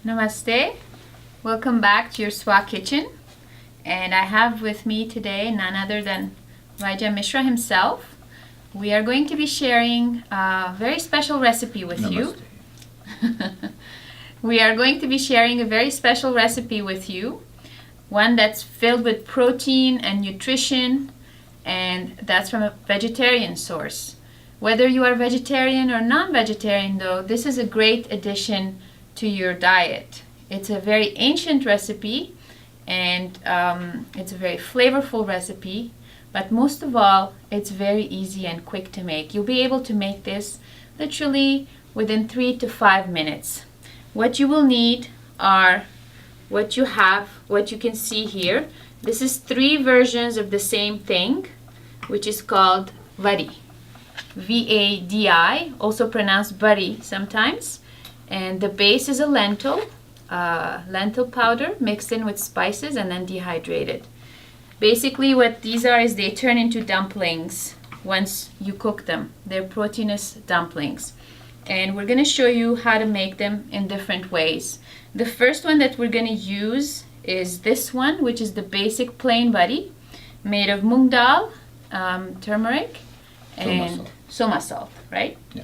Namaste. Welcome back to your Swa Kitchen. And I have with me today none other than Vaidya Mishra himself. We are going to be sharing a very special recipe with Namaste. you. We are going to be sharing a very special recipe with you. One that's filled with protein and nutrition, and that's from a vegetarian source. Whether you are vegetarian or non-vegetarian though, this is a great addition to your diet. It's a very ancient recipe, and it's a very flavorful recipe, but most of all, it's very easy and quick to make. You'll be able to make this literally within 3 to 5 minutes. What you will need are what you can see here. This is 3 versions of the same thing, which is called Vadi. V-A-D-I, also pronounced Vadi sometimes. And the base is a lentil powder mixed in with spices and then dehydrated. Basically what these are is they turn into dumplings once you cook them. They're proteinous dumplings. And we're going to show you how to make them in different ways. The first one that we're going to use is this one, which is the basic plain Vadi, made of mung dal, turmeric, and Soma Salt, right? Yeah.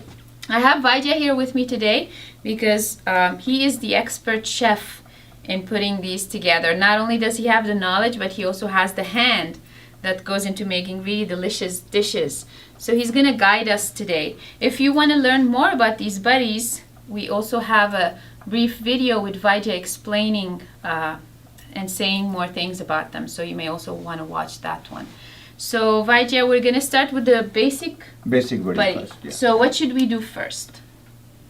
I have Vaidya here with me today because he is the expert chef in putting these together. Not only does he have the knowledge, but he also has the hand that goes into making really delicious dishes. So he's going to guide us today. If you want to learn more about these buddies, we also have a brief video with Vaidya explaining and saying more things about them. So you may also want to watch that one. So Vaidya, we're going to start with the basic Basic buddy vadi first. Yeah. So what should we do first?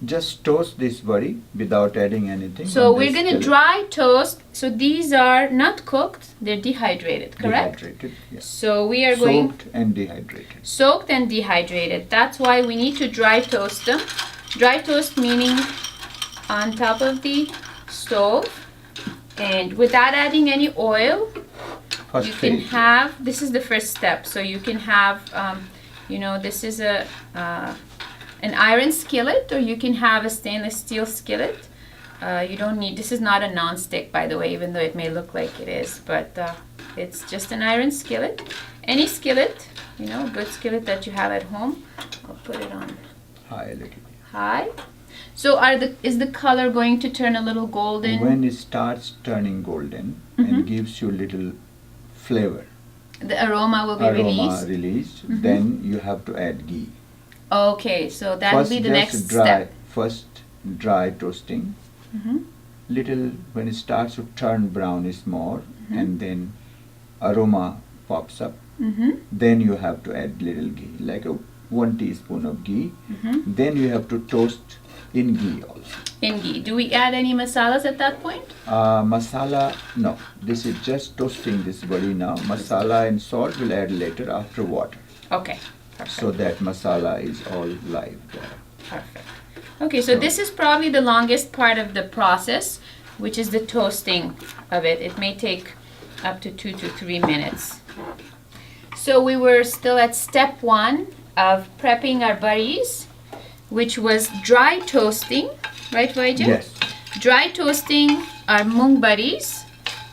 Just toast this vadi without adding anything. So we're going to dry toast. So these are not cooked, they're dehydrated, correct? Dehydrated, yes. So we are going Soaked and dehydrated. soaked and dehydrated. That's why we need to dry toast them. Dry toast meaning on top of the stove and without adding any oil. First You can phase. have, this is the first step, so you can have, this is an iron skillet, or you can have a stainless steel skillet. You don't need, this is not a non-stick, by the way, even though it may look like it is, but it's just an iron skillet. Any skillet, good skillet that you have at home. I'll put it on High a little bit. high. So is the color going to turn a little golden? When it starts turning golden and gives you little flavor, The aroma will be released. then you have to add ghee. Okay, so that will be the next step. First dry toasting. Little, when it starts to turn brownish more, and then aroma pops up, then you have to add little ghee, like 1 teaspoon of ghee. Then you have to toast in ghee also. In ghee. Do we add any masalas at that point? Masala, no. This is just toasting this vadi now. Masala and salt will add later after water. Okay, perfect. So that masala is all live there. Perfect. Okay, so this is probably the longest part of the process, which is the toasting of it. It may take up to 2 to 3 minutes. So we were still at step 1 of prepping our buddies, which was dry toasting, right, Vaidya? Yes. Dry toasting our mung buddies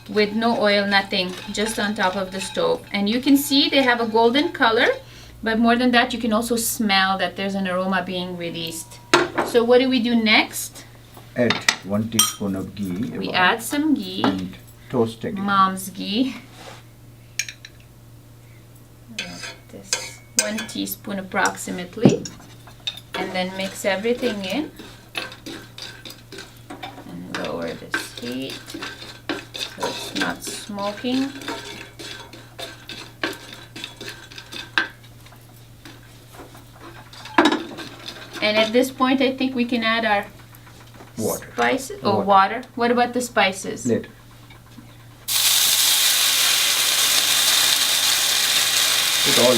with no oil, nothing, just on top of the stove. And you can see they have a golden color, but more than that, you can also smell that there's an aroma being released. So what do we do next? Add 1 teaspoon of ghee. We add some ghee, and toast again. mom's ghee. This 1 teaspoon approximately. And then mix everything in. And lower this heat so it's not smoking. And at this point, I think we can add our Water. spices. Oh, water. What about the spices? Later. Put all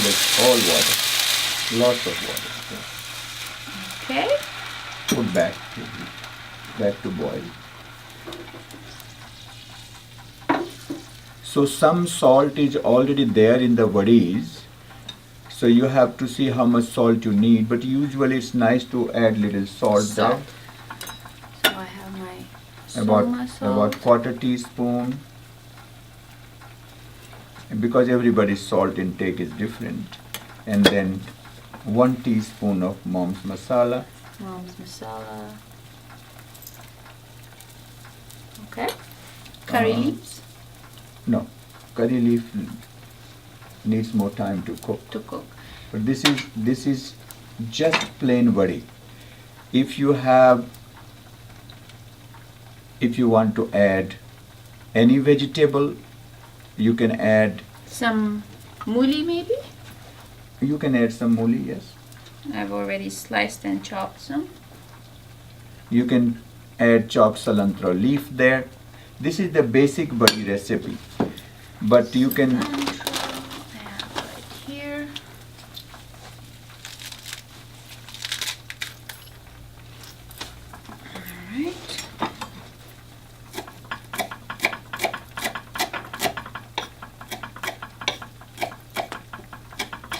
water. Lots of water. Okay. Put back to boil. So some salt is already there in the vadis. So you have to see how much salt you need, but usually it's nice to add little salt there. So I have my Soma Salt. About quarter teaspoon. And because everybody's salt intake is different. And then 1 teaspoon of mom's masala. Mom's masala. Okay. Curry leaves? No, curry leaf needs more time to cook. But this is just plain vadi. If you want to add any vegetable, you can add some mooli maybe? You can add some mooli, yes. I've already sliced and chopped some. You can add chopped cilantro leaf there. This is the basic vadi recipe. But you can right here. Alright.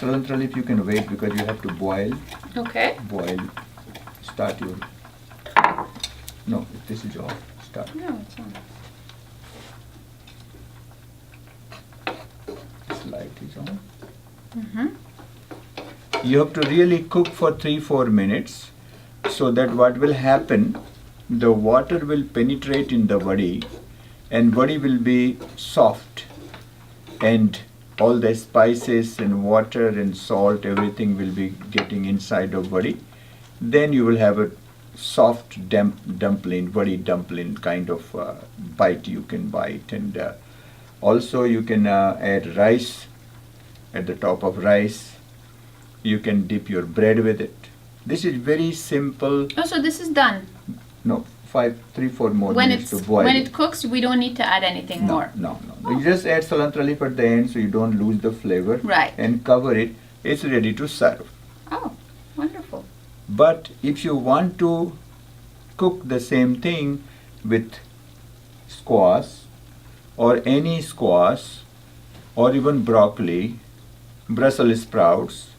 cilantro leaf you can wait because you have to boil. Okay. Start your. No, this is off. Start. No, it's on. This light is on. Mm-hmm. You have to really cook for 3-4 minutes so that what will happen, the water will penetrate in the vadi and vadi will be soft and all the spices and water and salt, everything will be getting inside of vadi. Then you will have a soft dumpling, vadi dumpling kind of bite you can bite. And also you can add rice at the top of rice. You can dip your bread with it. This is very simple. Oh, so this is done? No, 3-4 more minutes to boil. When it cooks, we don't need to add anything more? No. You just add cilantro leaf at the end so you don't lose the flavor. Right. And cover it. It's ready to serve. Oh, wonderful. But if you want to cook the same thing with squash or any squash or even broccoli, Brussels sprouts,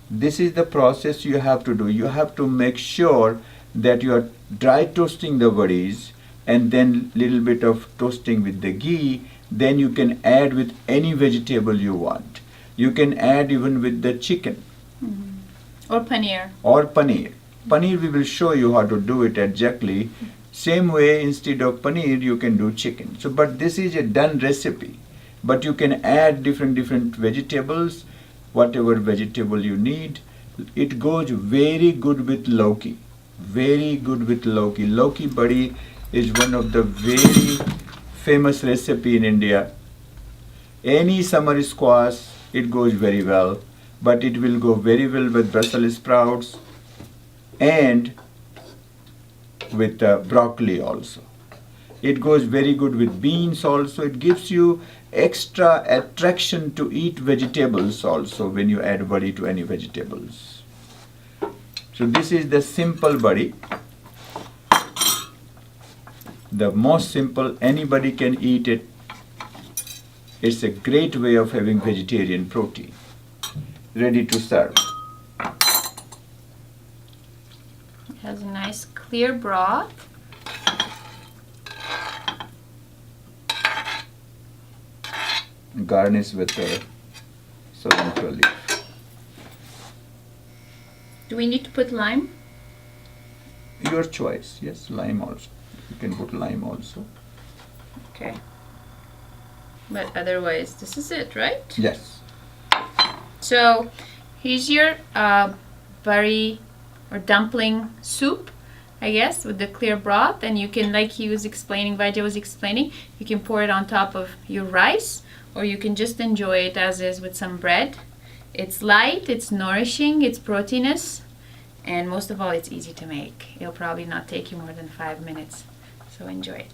this is the process you have to do. You have to make sure that you are dry toasting the vadis and then little bit of toasting with the ghee. Then you can add with any vegetable you want. You can add even with the chicken. Mm-hmm. Or paneer. Paneer we will show you how to do it exactly. Same way, instead of paneer you can do chicken. So but this is a done recipe. But you can add different vegetables, whatever vegetable you need. It goes very good with lauki. Lauki badi is one of the very famous recipe in India. Any summer squash, it goes very well. But it will go very well with Brussels sprouts and with broccoli also. It goes very good with beans also. It gives you extra attraction to eat vegetables also when you add vadi to any vegetables. So this is the simple vadi. The most simple, anybody can eat it. It's a great way of having vegetarian protein. Ready to serve. It has a nice clear broth. Garnish with the cilantro leaf. Do we need to put lime? Your choice. Yes, lime also. You can put lime also. Okay. But otherwise, this is it, right? Yes. So here's your bari or dumpling soup, I guess, with the clear broth. And you can, like he was explaining, Vijay was explaining, you can pour it on top of your rice, or you can just enjoy it as is with some bread. It's light, it's nourishing, it's proteinous, and most of all, it's easy to make. It'll probably not take you more than 5 minutes. So enjoy it.